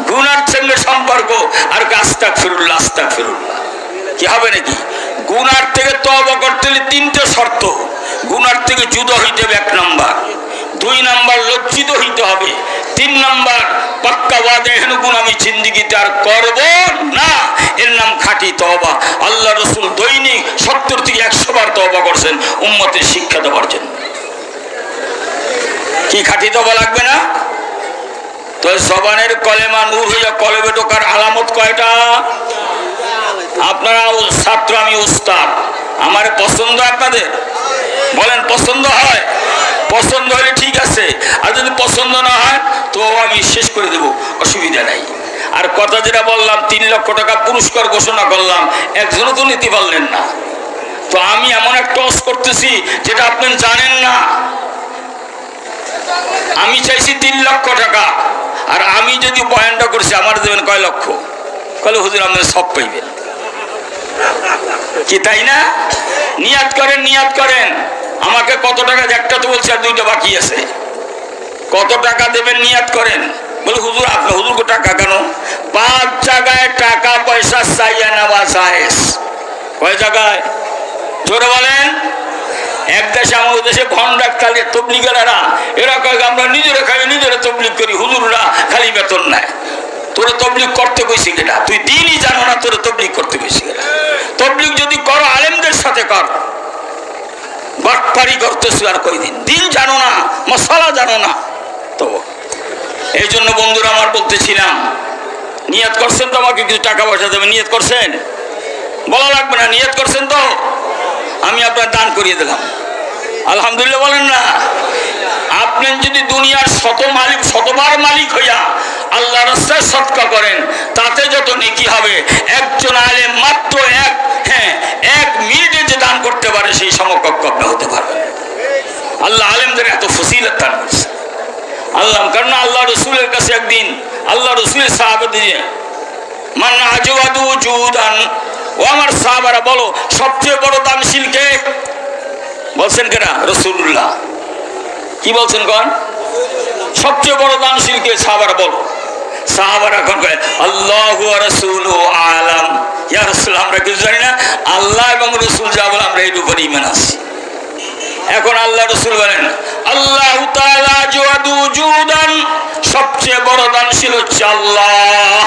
গুনার সঙ্গে সম্পর্ক আর আস্তাগফিরুল্লাহ আস্তাগফিরুল্লাহ। কি হবে নাকি? গুনার থেকে তওবা করতে হলে 3টে শর্ত। গুনার থেকে জুদা হইতে হবে 1 নম্বর, 2 নম্বর লজ্জিত হইতে হবে, 3 নম্বর পাক্কা ওয়াদা, এখানে গুণ আমি জিন্দিগিতে আর করব না, এর নাম খাঁটি তওবা। আল্লাহ রাসূল দৈনিক 70 থেকে 100 বার তওবা করছেন উম্মতের শিক্ষা দেওয়ার জন্য। কি খাঁটি তওবা লাগবে না? তো জবানের কলেমা নূর হইয়া কলবে ঢোকার আলামত কয়টা? আপনারা ছাত্র, আমি উস্তাদ, আমার পছন্দ আপনাদের? বলেন পছন্দ হয়? পছন্দ হলে ঠিক আছে, আর যদি পছন্দ না হয় তো আমি শেষ করে দেব, অসুবিধা নাই। আর কথা যেটা বললাম, 3 লক্ষ টাকা পুরস্কার ঘোষণা করলাম, একজনও তো নিতে পারলেন না। তো আমি এমন একটা ওয়াজ করতেছি যেটা আপনি জানেন না। আমি চাইছি 3 লক্ষ টাকা, আর আমি যদি বয়ানটা করছি আমার দেবেন কয় লক্ষ? কলে হুজুর আপনার সব পাইবেন। কি তাই না? নিয়াত করেন, নিয়াত করেন। আমাকে কত টাকা, একটা তো বলছে আর 2টা বাকি আছে, কত টাকা দেবেন নিয়াত করেন। বলে হুজুর আপনার হুজুরকে টাকা কেন? 5 জায়গায় টাকা পয়সা চাইয়া নেওয়া জায়েজ। কয় জায়গায়? জোরে বলেন। এক দেশে, আমাদের দেশে ভণ্ডাক খালি তবলিগেরা, এরা কয় আমরা নিজেরা খাই নিজেরা তবলিগ করি, হুজুররা খালি বেতন নেয়। তোরা তবলিগ করতে কইছি কেটা? তুই দিনই জানো না, তোরা তবলিগ করতে কইছি কেটা? তবলিগ যদি করো আলেমদের সাথে কর, বাটপারি করতেছি আর কয়দিন? দিন জানো না, মশালা জানো না। তো এই জন্য বন্ধুরা আমার বলতেছিলাম, নিয়ত করছেন তো আমাকে কিছু টাকা পয়সা দেবেন? নিয়ত করছেন? বলা লাগবে না, নিয়ত করছেন তো? আমি আপনার দান করিয়ে দিলাম, আলহামদুলিল্লাহ বলেন না? আপনি যদি দুনিয়ার শতবার মালিক হইয়া আল্লাহ রাস্তায় সদকা করেন, তাতে যত নেকি হবে, একজন আলেম মাত্র এক মিনিটে যে দান করতে পারে সেই সমকক্ষ আপনি হতে পারবেন। আল্লাহ আলেমদের এত ফজিলত দান করছে আল্লাহ। কারণ আল্লাহ রসুলের কাছে একদিন আল্লাহ রসুলের সাহাবাদের মান আজওয়াদু জুদান, ও আমার সাহাবারা বলো সবচেয়ে বড় দানশীল কে? বলছেন কেনা? রাসূলুল্লাহ। কি বলছেন কোন? সবচেয়ে বড় দানশীল কে? সাহাবারা বলো। সাহাবারা এখন কয় আল্লাহু ওয়া রাসূলুহু আলাম। ইয়া রাসূলুল্লাহ, আমরা কিছু জানি না, আল্লাহ এবং রাসূল যা বলে আমরা এর উপর ঈমান আছি। এখন আল্লাহ রাসূল বলেন আল্লাহু তাআলা আজওয়াদু জুদান, সবচেয়ে বড় দানশীল হচ্ছে আল্লাহ।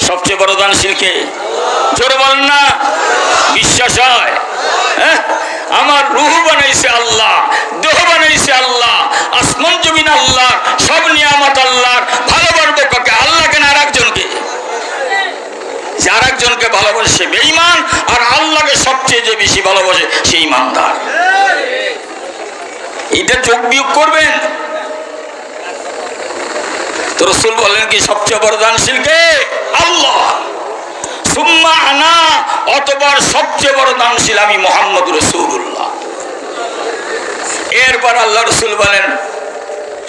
সবচেয়ে বড় দানশীল কে? জোরে বলেন না, বিশ্বাস হয়? আমার রূহ বানাইছে আল্লাহ, দেহ বানাইছে আল্লাহ, আসমান জমিন আল্লাহ, সব নিয়ামত আল্লাহর। ভালোবাসবো কাকে? আল্লাহকে না আরেকজনকে? যার একজনকে ভালোবাসে সে বেঈমান, আর আল্লাহকে সবচেয়ে যে বেশি ভালোবাসে সে ঈমানদার। এটা যোগ বিয়োগ করবেন তো রাসূল বলেন কি সবচেয়ে বড় দানশীল কে? আল্লাহ। সুম্মা আনা, অতঃপর সবচেয়ে বড় দানশীল আমি মুহাম্মদ রাসূলুল্লাহ। এরপর আল্লাহ রাসূল বলেন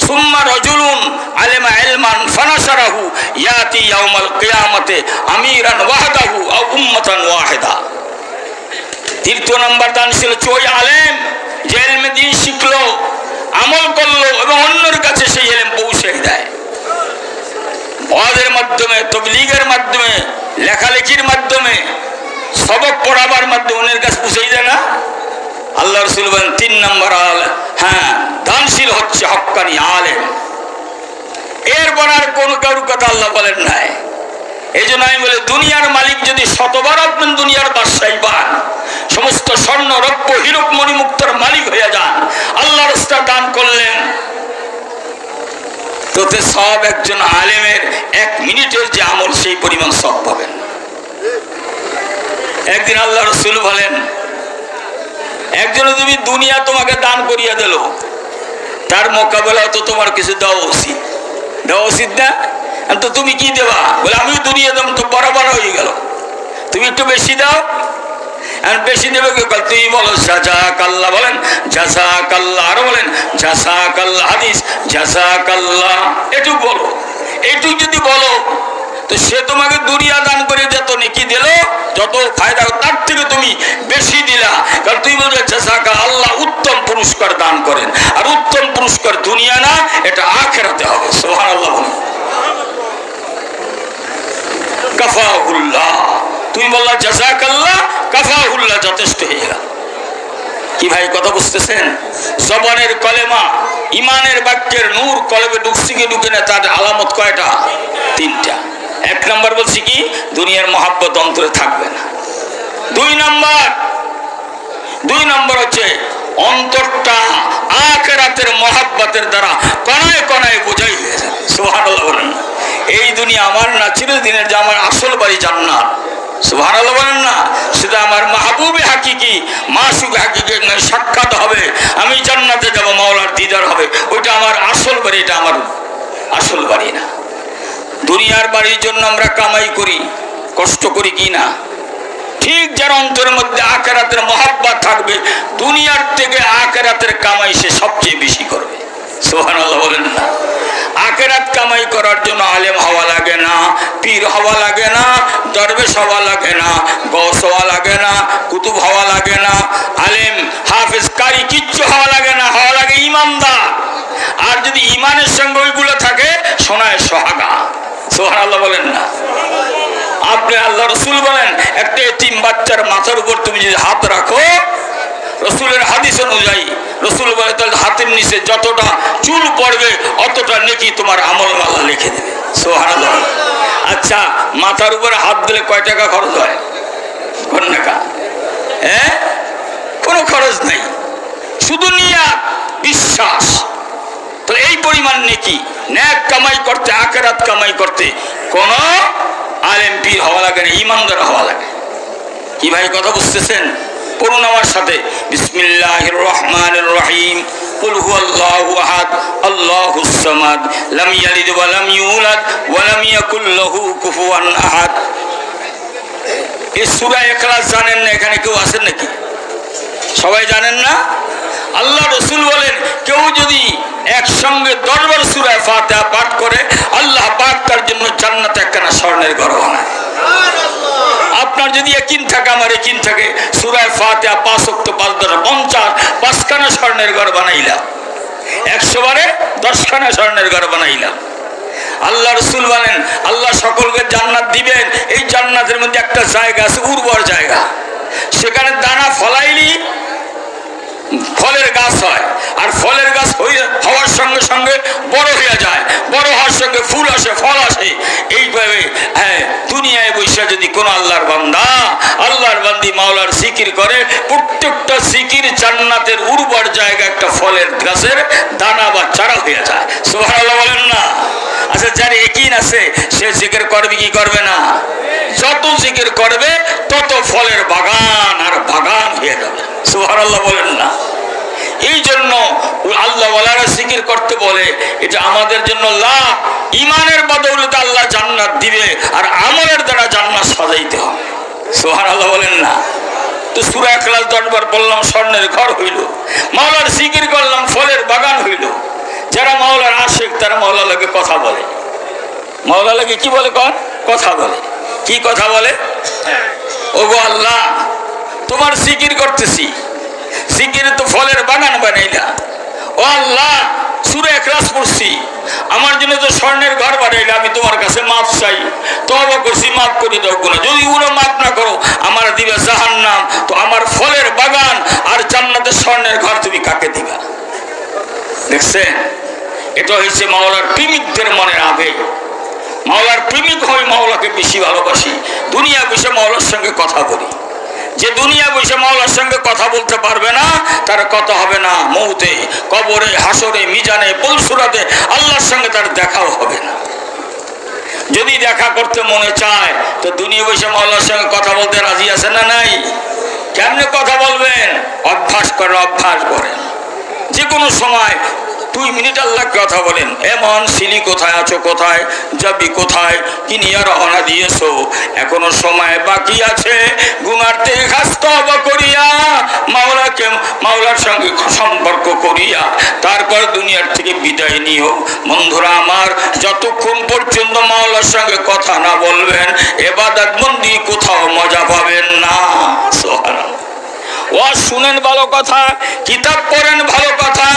সুম্মা রাজুলুন আলিমা ইলমান ফানাশারাহু ইয়াতি ইয়াউমাল কিয়ামাতে আমিরান ওয়াহদাহু আও উম্মাতান ওয়াহিদা। তৃতীয় নম্বর দানশীল হচ্ছে ওই আলেম যে ইলমে দ্বীন শিখলো, আমল করলো এবং অন্যের কাছে সেই ইলম পৌঁছে দেয়। ওয়াজের মাধ্যমে, তাবলীগের মাধ্যমে, লেখালেখির মাধ্যমে, সবক পড়াবার মাধ্যমে অন্যের কাছে পৌঁছে দেয় না? আল্লাহ রাসূল বলেন 3 নম্বর দানশীল হচ্ছে হক্কানি আলেম। এরপর আর কোন কারুর কথা আল্লাহ বলেন নাই। এই জন্য আমি বলি দুনিয়ার মালিক যদি শতবার আপনি দুনিয়ার বাদশাহী পান, সমস্ত স্বর্ণ রৌপ্য হীরক মণিমুক্তার মালিক হয়ে যান, আল্লাহর রাস্তায় দান করলেন, তোতে সব একজন আলেমের 1 মিনিটের যে আমল সেই পরিমাণ সব পাবেন। একদিন আল্লাহ রাসূল বলেন একজন তুমি দুনিয়া তোমাকে দান করিয়া দিল, তার মোকাবেলা তো তোমার কিছু দেওয়া উচিত না? তো তুমি কি দেবা? বলে আমি দুনিয়া দাম তো বরাবর হয়ে গেল, তুমি একটু বেশি দাও। আর বেশি দেবে কে? তুমি বলো জাযাকাল্লাহ, বলেন জাযাকাল্লাহ, আরো বলেন জাযাকাল্লাহ, হাদিস জাযাকাল্লাহ, এটুক বলো। এটুক যদি বলো তো সে তোমাকে দুনিয়া দান করে যত নেকি দিল, যত ফায়দা, তার থেকে তুমি বেশি দিলা। কারণ তুমি বলছো জাযাকা, আল্লাহ উত্তম পুরস্কার দান করেন, আর উত্তম পুরস্কার দুনিয়া না, এটা আখিরাতে হবে। সুবহানাল্লাহ। কাফাহুল্লাহ, তুমি বললা জাযাকাল্লাহ, কাফাহুল্লাহ, যথেষ্ট হয়ে গেল। কি ভাই কথা বুঝতেছেন? জবানের কলেমা, ইমানের বাক্যের নূর কলবে ঢুকছে কি ঢুকে না, তার আলামত কয়টা? 3টা। 1 নম্বর বলছি কি দুনিয়ার মহাব্বত অন্তরে থাকবে না। 2 নম্বর হচ্ছে অন্তরটা আখিরাতের মহাব্বতের দ্বারা কণায় কণায় বোঝাই হয়ে যাবে। সুবহানাল্লাহ বলেন। এই দুনিয়া আমার না, চিরদিনের যে আমার আসল বাড়ি জান্নাত। সুবহানাল্লাহ বলেন না? সেটা আমার মাহবুবে হাকিকি, মাসুকে হাকিকি সাক্ষাৎ হবে, আমি জান্নাতে যাব, মাওলার দিদার হবে। ওইটা আমার আসল বাড়ি, এটা আমার আসল বাড়ি না। দুনিয়ার বাড়ির জন্য আমরা কামাই করি, কষ্ট করি কি না? ঠিক যার অন্তরের মধ্যে আখিরাতের মহাব্বত থাকবে, দুনিয়ার থেকে আখিরাতের কামাই সে সবচেয়ে বেশি করবে। সুবহানাল্লাহ বলেন না? আখিরাত কামাই করার জন্য আলেম হওয়া লাগে না, পীর হওয়া লাগে না, দরবেশ হওয়া লাগে না, গৌস হওয়া লাগে না, কুতুব হওয়া লাগে না, আলেম হাফেজ কারি কিচ্ছু হওয়া লাগে না, হওয়া লাগে ইমানদার। আর যদি ইমানের সঙ্গে ওইগুলো থাকে, সোনায় সোহাগা। সুবহানাল্লাহ বলেন না? আপনি আল্লাহ রাসূল বলেন একটা এতিম বাচ্চার মাথার উপর তুমি যদি হাত রাখো, রাসূলের হাদিস অনুযায়ী রাসূল বলে তাহলে হাতের নিচে যতটা চুল পড়বে অতটা নেকি তোমার আমলনামা লিখে দেবে। সুবহানাল্লাহ। আচ্ছা, মাথার উপরে হাত দিলে কয় টাকা খরচ হয়? কোন টাকা? কোনো খরচ নাই, শুধু নিয়াত, বিশ্বাস। তো এই পরিমাণ নেকি নেক কামাই করতে, আখিরাত কামাই করতে কোন আলেম পীর হওয়া লাগে না, ইমানদার হওয়া লাগে। কি ভাই কথা বুঝতেছেন? পড়ুন আমার সাথে, বিসমিল্লাহির রহমানির রহিম। কুল হুয়াল্লাহু আহাদ আল্লাহুস সামাদ লাম ইয়ালিদ ওয়া লাম ইউলাদ ওয়া লাম ইয়াকুল লাহু কুফুয়ান আহাদ। এই সূরা ইখলাস জানেন না? এখানে কেউ আছেন নাকি? সবাই জানেন না? আল্লাহ রসুল বলেন কেউ যদি একসঙ্গে 10 বার সূরা ফাতিহা পাঠ করে আল্লাহ পাক তার জন্য জান্নাতে একখানা স্বর্ণের ঘর বানায়। আপনার যদি ইয়াকিন থাকে, আমার ইয়াকিন থাকে, সূরা ফাতিহা 5 ওয়াক্ত 5 দ্বারা 50 5খানা স্বর্ণের ঘর বানাইলাম। 100 বারে 10খানা স্বর্ণের ঘর বানাইলাম। আল্লাহ রসুল বলেন আল্লাহ সকলকে জান্নাত দিবেন। এই জান্নাতের মধ্যে একটা জায়গা আছে, উর্বর জায়গা, সেখানে দানা ফলাইলি ফলের গাছ হয়, আর ফলের গাছ হওয়ার সঙ্গে সঙ্গে বড় হয়ে যায়, বড় হওয়ার সঙ্গে ফুল আসে, ফল আসে। এইভাবে দুনিয়ায় বসে যদি কোন আল্লাহর বান্দা, আল্লাহর বান্দি মাওলার জিকির করে, প্রত্যেকটা জিকির জান্নাতের উর্বর জায়গা একটা ফলের গাছের দানা বা চারা হয়ে যায়। সুবহানাল্লাহ বলেন না? আচ্ছা, যার ইয়াকিন আছে সে জিকির করবে কি করবে না? যত জিকির করবে তত ফলের বাগান আর বাগান হয়ে যাবে। সুবহানাল্লাহ বলেন না? এই জন্য আল্লাহ ওয়ালারা জিকির করতে বলে, এটা আমাদের জন্য লাভ। ঈমানের বদৌলতে আল্লাহ জান্নাত দিবে, আর আমলের দ্বারা জান্নাত সাজাইতে হবে। সুবহানাল্লাহ বলেন না? তো সূরা ইখলাস 10 বার পড়লাম, স্বর্ণের ঘর হইল। মাওলার জিকির করলাম, ফলের বাগান হইল। যারা মাওলার আশিক তারা মাওলা লাগে কথা বলে। মাওলা লাগে কি বলে? কথা বলে। কি কথা বলে? ওগো আল্লাহ, তোমার জিকির করতেছি, জিকিরে তো ফলের বাগান বানাইলা। ও আল্লাহ, সূরা ইখলাস পড়ছি, আমার জন্য তো স্বর্ণের ঘর বানাইলা। আমি তোমার কাছে মাফ চাই, তওবা করছি, মাফ করে দাও। গুনাহ যদি ওরা মাফ না করো আমার দিবে জাহান্নাম। তো আমার ফলের বাগান আর জান্নাতের স্বর্ণের ঘর তুমি কাকে দিবা? দেখছেন, এটা হয়েছে মাওলার প্রেমিকদের মনের আবেগ। মাওলার প্রেমিক হয়ে মাওলাকে বেশি ভালোবাসি। দুনিয়া বসে মাওলার সঙ্গে কথা বলি। যে দুনিয়া বসে মাওলার সঙ্গে কথা বলতে পারবে না, তার কথা হবে না মৌতে, কবরে, হাসরে, মিজানে, পুলসুরাতে আল্লাহর সঙ্গে তার দেখাও হবে না। যদি দেখা করতে মনে চায় তো দুনিয়া বসে মাওলার সঙ্গে কথা বলতে রাজি আছে না নাই? কেমনে কথা বলবেন? অভ্যাস করেন, অভ্যাস করেন। যে কোনো সময় 2 মিনিট আল্লাহ কথা বলেন, এমন সিলি কোথায় আছো, কোথায় যাবি, কোথায় কি নিয়ে রওনা দিয়েছো, এখনো সময় বাকি আছে, গুনার থেকে তওবা করিয়া মাওলার সঙ্গে সম্পর্ক করিয়া তারপর দুনিয়ার থেকে বিদায় নিও। বন্ধুরা আমার, যতক্ষণ পর্যন্ত মাওলার সঙ্গে কথা না বলবেন ইবাদত বন্দি কোথাও মজা পাবেন না। সুবহানাল্লাহ। ওয়াজ শুনেন ভালো কথা, কিতাব পড়েন ভালো কথা,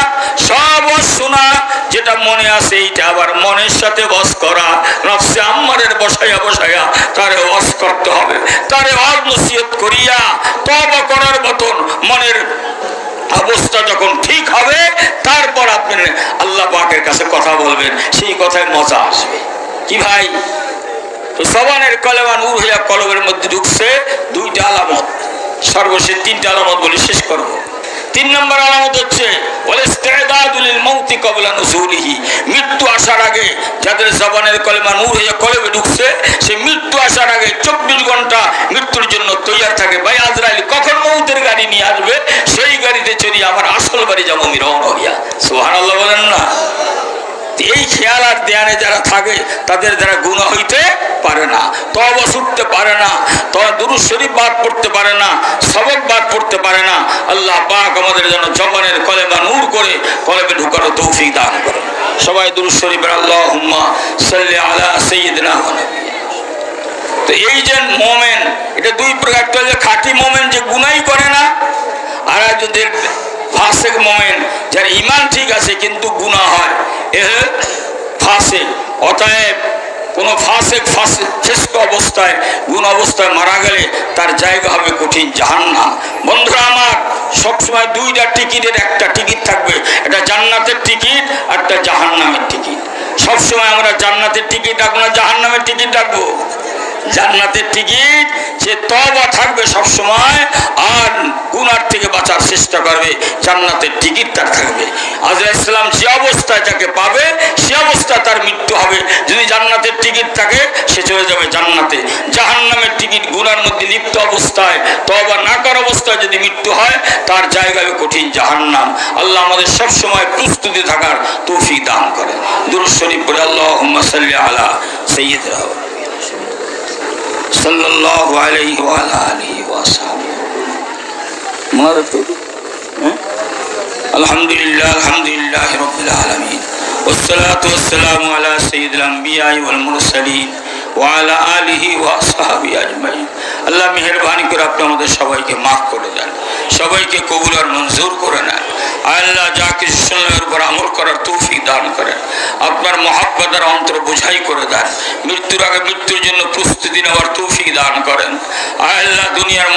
সব শোনা, যেটা মনে আছে এইটা আবার মনের সাথে ওয়াজ করা। নফসে আম্মারের বসাইয়া বসাইয়া তারে ওয়াজ করতে হবে, তারে ওয়াজ নসিহত করিয়া তওবা করার মতন মনের অবস্থা যখন ঠিক হবে তারপর আপনি আল্লাহ পাকের কাছে কথা বলবেন, সেই কথায় মজা আসবে। কি ভাই? তো জবানের কলেমা নূর হইয়া কলবের মধ্যে ঢুকছে। 2টা আলামত, সর্বশেষ 3টা আলামত বলে শেষ করব। 3 নম্বর আলামত হচ্ছে মৃত্যু আসার আগে যাদের জবানের কলেমা নূর হইয়া কলবে ঢুকছে, সে মৃত্যু আসার আগে 24 ঘন্টা মৃত্যুর জন্য তৈয়ার থাকে। ভাই আজরাইল কখন মৌতের গাড়ি নিয়ে আসবে, সেই গাড়িতে চড়িয়ে আমার আসল বাড়ি যাবো আমি রওনা হইয়া। সুবহানাল্লাহ বলেন না? এই খেয়াল আর ধ্যানে যারা থাকে তাদের দ্বারা গুনাহ হইতে পারে না, তওবা ছুটতে পারে না, দুরূদ শরীফ বাদ পড়তে পারে না, সবক বাদ পড়তে পারে না। আল্লাহ পাক আমাদের জন্য জবানের কলেমা নূর করে কলবে ঢুকানোর তৌফিক দান করেন। সবাই দুরূদ শরীফের আল্লাহুম্মা সাল্লি আলা সাইয়্যিদিনা। তো এই যে মুমিন, এটা 2 প্রকার। একটা যে খাঁটি মুমিন, যে গুনাহই করে না, আর যদি ফাসিক মুমিন, যার ঈমান ঠিক আছে কিন্তু গুনাহ হয়, এ ফাসিক। অতএব কোনো ফাসিক ফেস্ক অবস্থায়, গুণ অবস্থায় মারা গেলে তার জায়গা হবে কঠিন জাহান্নাম। বন্ধুরা আমার, সবসময় 2টা টিকিটের একটা টিকিট থাকবে, একটা জান্নাতের টিকিট আর একটা জাহান্নামের টিকিট। সবসময় আমরা জান্নাতের টিকিট রাখবো না জাহান্নামের টিকিট রাখবো? জান্নাতের টিকিট, সে তওবা থাকবে সব সময় আর গুনার থেকে বাঁচার চেষ্টা করবে, জান্নাতের টিকিট তার থাকবে। আজরাইল সালাম যে অবস্থায় তাকে পাবে সে অবস্থায় তার মৃত্যু হবে। যদি জান্নাতের টিকিট থাকে সে চলে যাবে জান্নাতে। জাহান্নামের টিকিট গুনার মধ্যে লিপ্ত অবস্থায়, তওবা না করা অবস্থায় যদি মৃত্যু হয় তার জায়গায় কঠিন জাহান্নাম। আল্লাহ আমাদের সব সময় প্রস্তুতি থাকার তৌফিক দান করে। দুরূদ শরীফ পড়ে আল্লাহুম্মা সাল্লি আলা সাইয়্যিদিনা সাল্লাল্লাহু আলাইহি ওয়া আলা আলিহি ওয়া সাহবিহি। আলহামদুলিল্লাহ, আলহামদুলিল্লাহি রাব্বিল আলামিন, ওয়াসসালাতু ওয়াসসালামু আলা সাইয়্যিদিল আমবিয়া ওয়াল মুরসালিন ওয়া আলা আলিহি ওয়া সাহবিহি আজমাইন। আল্লাহ মেহেরবানি করে আপনি আমাদের সবাইকে মাফ করে দেন, সবাইকে কবুল আর মঞ্জুর করে নেন। আল্লাহ যা কিছু শুনলেন উপর আমল করার তৌফিক দান করেন, আপনার মহাব্বতের অন্তর বোঝাই করে দেন, মৃত্যুর আগে মৃত্যুর জন্য প্রস্তুতি নেওয়ার তৌফিক দান করেন। আল্লাহ দুনিয়ার